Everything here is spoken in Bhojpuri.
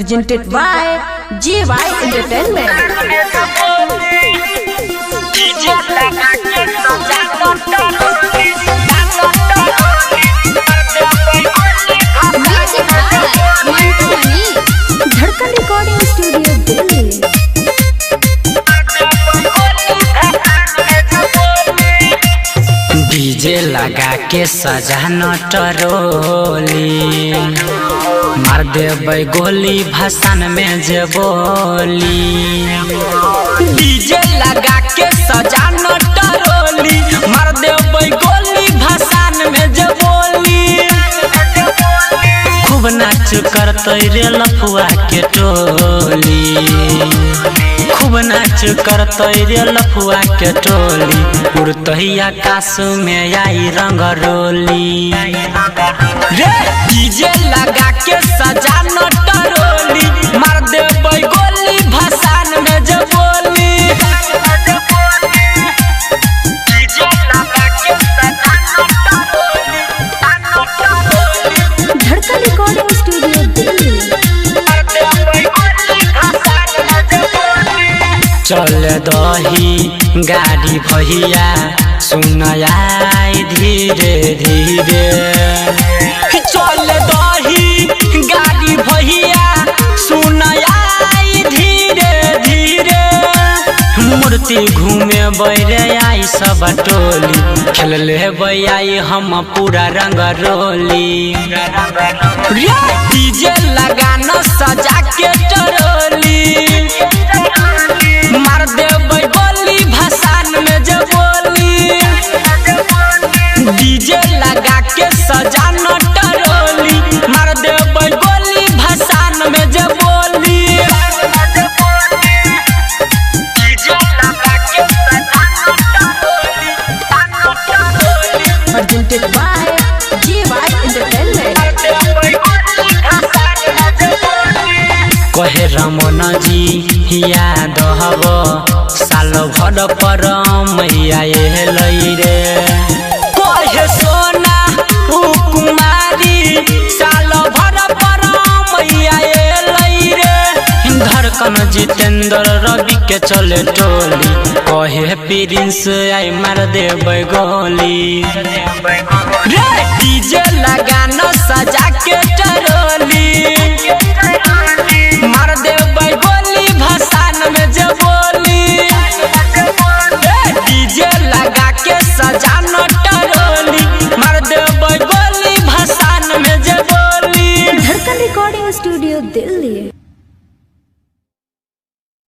presented by JY Entertainment. धड़कन रिकॉर्डिंग स्टूडियो दिल्ली। डीजे लगा के सजा नटरोली मार देबै गोली भाषण में जे बोली। डीजे लगा के सजा नटरोली मार देबै गोली भाषण में जे बोली। खूब नाच करतै रे लफुआ के टोली, खूब नाच करतै रे लफुआ के टोली। उड़तै आकाश में आई रंगरोली रे। डीजे लगा के सजा नटरोली मार देबै गोली भाषण में जे बोली। धड़कन रिकॉर्डिंग स्टूडियो दिल्ली। चल दही गाड़ी भैया सुनाई धीरे धीरे। चल दही गाड़ी भैया सुनाई धीरे धीरे। मूर्ति घूमे बैरे आई सब टोली खेल लेबै आई हम पूरा रंगरोली। डीजे लगाना सजा के टरोली मार देबै गोली भाषण में जे बोली। डीजे लगा के सजा नटरोली मार देबै गोली भाषण में जे बोली। Presented by JY Entertainment. कहे रमन जी याद हब साल भर पर मैया एलै रे। कहे सोना कुमारी साल भर पर मैया एलै रे। धड़कन जितेंद्र रवि के चले टोली कहे प्रिंस आई मार देबै गोली रे। डीजे लगाना सजा के टरोली